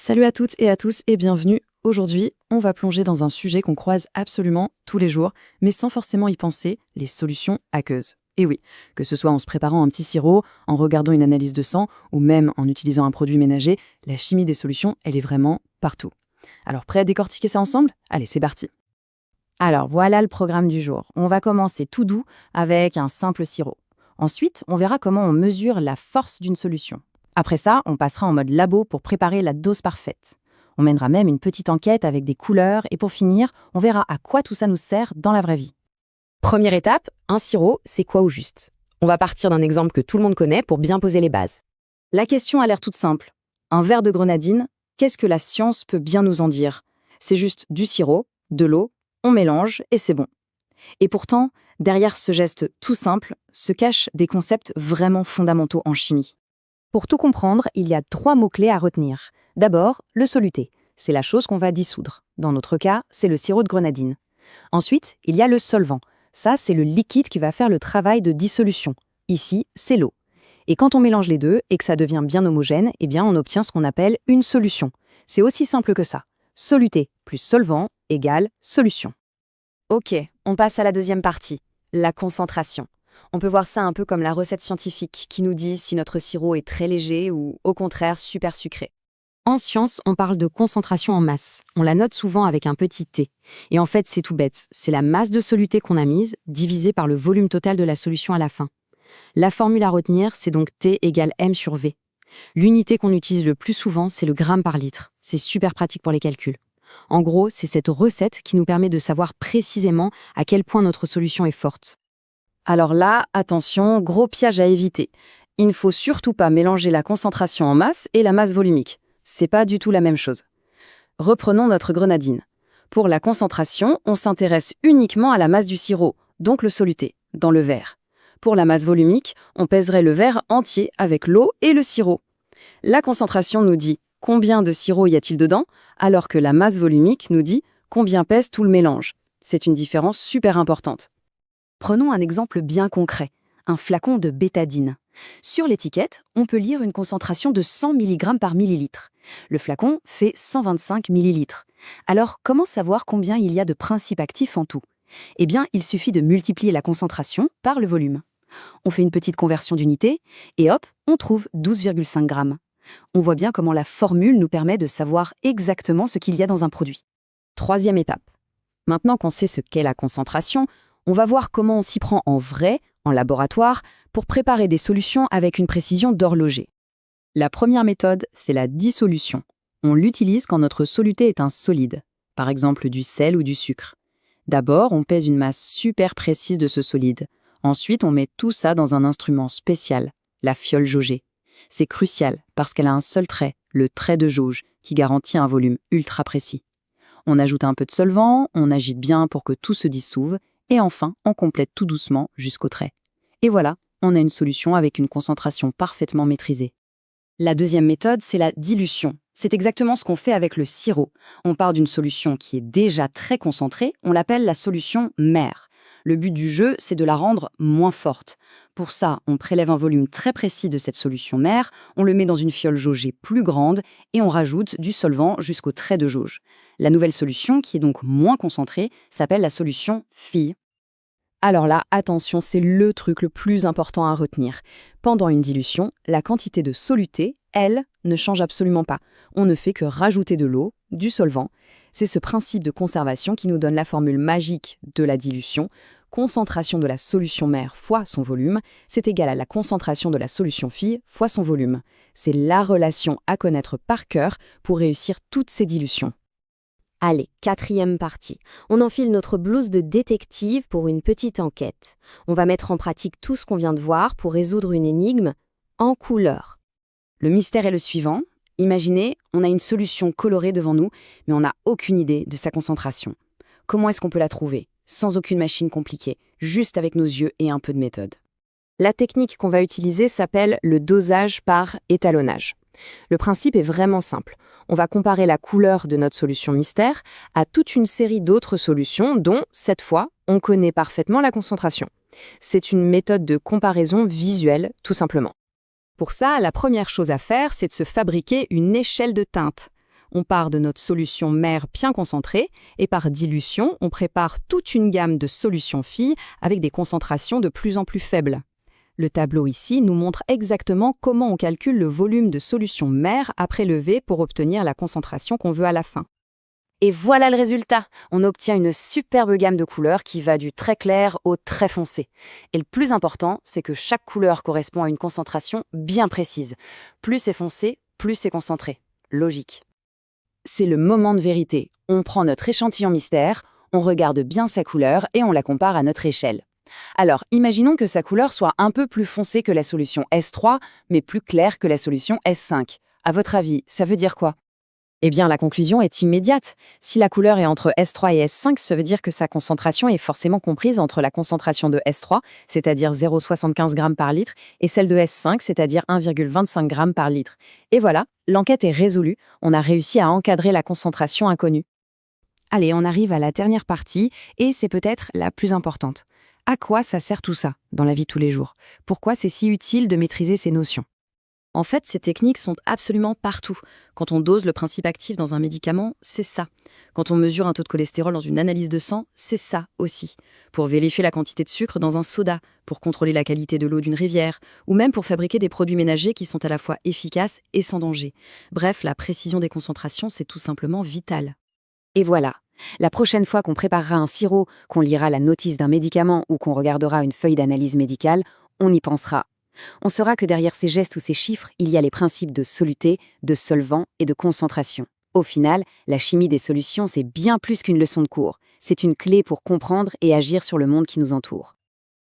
Salut à toutes et à tous et bienvenue. Aujourd'hui, on va plonger dans un sujet qu'on croise absolument tous les jours, mais sans forcément y penser, les solutions aqueuses. Et oui, que ce soit en se préparant un petit sirop, en regardant une analyse de sang, ou même en utilisant un produit ménager, la chimie des solutions, elle est vraiment partout. Alors prêt à décortiquer ça ensemble? Allez, c'est parti. Alors voilà le programme du jour. On va commencer tout doux avec un simple sirop. Ensuite, on verra comment on mesure la force d'une solution. Après ça, on passera en mode labo pour préparer la dose parfaite. On mènera même une petite enquête avec des couleurs et pour finir, on verra à quoi tout ça nous sert dans la vraie vie. Première étape, un sirop, c'est quoi au juste? On va partir d'un exemple que tout le monde connaît pour bien poser les bases. La question a l'air toute simple. Un verre de grenadine, qu'est-ce que la science peut bien nous en dire? C'est juste du sirop, de l'eau, on mélange et c'est bon. Et pourtant, derrière ce geste tout simple, se cachent des concepts vraiment fondamentaux en chimie. Pour tout comprendre, il y a 3 mots-clés à retenir. D'abord, le soluté. C'est la chose qu'on va dissoudre. Dans notre cas, c'est le sirop de grenadine. Ensuite, il y a le solvant. Ça, c'est le liquide qui va faire le travail de dissolution. Ici, c'est l'eau. Et quand on mélange les deux et que ça devient bien homogène, eh bien, on obtient ce qu'on appelle une solution. C'est aussi simple que ça. Soluté plus solvant égale solution. Ok, on passe à la deuxième partie, la concentration. On peut voir ça un peu comme la recette scientifique qui nous dit si notre sirop est très léger ou au contraire super sucré. En science, on parle de concentration en masse. On la note souvent avec un petit t. Et en fait, c'est tout bête. C'est la masse de soluté qu'on a mise, divisée par le volume total de la solution à la fin. La formule à retenir, c'est donc T égale M sur V. L'unité qu'on utilise le plus souvent, c'est le gramme par litre. C'est super pratique pour les calculs. En gros, c'est cette recette qui nous permet de savoir précisément à quel point notre solution est forte. Alors là, attention, gros piège à éviter. Il ne faut surtout pas mélanger la concentration en masse et la masse volumique. C'est pas du tout la même chose. Reprenons notre grenadine. Pour la concentration, on s'intéresse uniquement à la masse du sirop, donc le soluté, dans le verre. Pour la masse volumique, on pèserait le verre entier avec l'eau et le sirop. La concentration nous dit combien de sirop y a-t-il dedans, alors que la masse volumique nous dit combien pèse tout le mélange. C'est une différence super importante. Prenons un exemple bien concret, un flacon de bétadine. Sur l'étiquette, on peut lire une concentration de 100 mg par millilitre. Le flacon fait 125 ml. Alors, comment savoir combien il y a de principes actifs en tout? Eh bien, il suffit de multiplier la concentration par le volume. On fait une petite conversion d'unité et hop, on trouve 12,5 grammes. On voit bien comment la formule nous permet de savoir exactement ce qu'il y a dans un produit. Troisième étape. Maintenant qu'on sait ce qu'est la concentration, on va voir comment on s'y prend en vrai, en laboratoire, pour préparer des solutions avec une précision d'horloger. La première méthode, c'est la dissolution. On l'utilise quand notre soluté est un solide, par exemple du sel ou du sucre. D'abord, on pèse une masse super précise de ce solide. Ensuite, on met tout ça dans un instrument spécial, la fiole jaugée. C'est crucial parce qu'elle a un seul trait, le trait de jauge, qui garantit un volume ultra précis. On ajoute un peu de solvant, on agite bien pour que tout se dissouve, et enfin, on complète tout doucement jusqu'au trait. Et voilà, on a une solution avec une concentration parfaitement maîtrisée. La deuxième méthode, c'est la dilution. C'est exactement ce qu'on fait avec le sirop. On part d'une solution qui est déjà très concentrée, on l'appelle la solution mère. Le but du jeu, c'est de la rendre moins forte. Pour ça, on prélève un volume très précis de cette solution mère, on le met dans une fiole jaugée plus grande et on rajoute du solvant jusqu'au trait de jauge. La nouvelle solution, qui est donc moins concentrée, s'appelle la solution fille. Alors là, attention, c'est le truc le plus important à retenir. Pendant une dilution, la quantité de soluté, elle, ne change absolument pas. On ne fait que rajouter de l'eau, du solvant. C'est ce principe de conservation qui nous donne la formule magique de la dilution. Concentration de la solution mère fois son volume, c'est égal à la concentration de la solution fille fois son volume. C'est la relation à connaître par cœur pour réussir toutes ces dilutions. Allez, 4e partie. On enfile notre blouse de détective pour une petite enquête. On va mettre en pratique tout ce qu'on vient de voir pour résoudre une énigme en couleur. Le mystère est le suivant. Imaginez, on a une solution colorée devant nous, mais on n'a aucune idée de sa concentration. Comment est-ce qu'on peut la trouver? Sans aucune machine compliquée, juste avec nos yeux et un peu de méthode. La technique qu'on va utiliser s'appelle le dosage par étalonnage. Le principe est vraiment simple. On va comparer la couleur de notre solution mystère à toute une série d'autres solutions dont, cette fois, on connaît parfaitement la concentration. C'est une méthode de comparaison visuelle, tout simplement. Pour ça, la première chose à faire, c'est de se fabriquer une échelle de teinte. on part de notre solution mère bien concentrée, et par dilution, on prépare toute une gamme de solutions filles avec des concentrations de plus en plus faibles. Le tableau ici nous montre exactement comment on calcule le volume de solution mère à prélever pour obtenir la concentration qu'on veut à la fin. Et voilà le résultat. On obtient une superbe gamme de couleurs qui va du très clair au très foncé. Et le plus important, c'est que chaque couleur correspond à une concentration bien précise. Plus c'est foncé, plus c'est concentré. Logique. C'est le moment de vérité. On prend notre échantillon mystère, on regarde bien sa couleur et on la compare à notre échelle. Alors, imaginons que sa couleur soit un peu plus foncée que la solution S3, mais plus claire que la solution S5. À votre avis, ça veut dire quoi? Eh bien, la conclusion est immédiate. Si la couleur est entre S3 et S5, ça veut dire que sa concentration est forcément comprise entre la concentration de S3, c'est-à-dire 0,75 g par litre, et celle de S5, c'est-à-dire 1,25 g par litre. Et voilà, l'enquête est résolue. On a réussi à encadrer la concentration inconnue. Allez, on arrive à la dernière partie, et c'est peut-être la plus importante. À quoi ça sert tout ça dans la vie de tous les jours? Pourquoi c'est si utile de maîtriser ces notions? En fait, ces techniques sont absolument partout. Quand on dose le principe actif dans un médicament, c'est ça. Quand on mesure un taux de cholestérol dans une analyse de sang, c'est ça aussi. Pour vérifier la quantité de sucre dans un soda, pour contrôler la qualité de l'eau d'une rivière, ou même pour fabriquer des produits ménagers qui sont à la fois efficaces et sans danger. Bref, la précision des concentrations, c'est tout simplement vital. Et voilà. La prochaine fois qu'on préparera un sirop, qu'on lira la notice d'un médicament ou qu'on regardera une feuille d'analyse médicale, on y pensera. On saura que derrière ces gestes ou ces chiffres, il y a les principes de soluté, de solvant et de concentration. Au final, la chimie des solutions, c'est bien plus qu'une leçon de cours. C'est une clé pour comprendre et agir sur le monde qui nous entoure.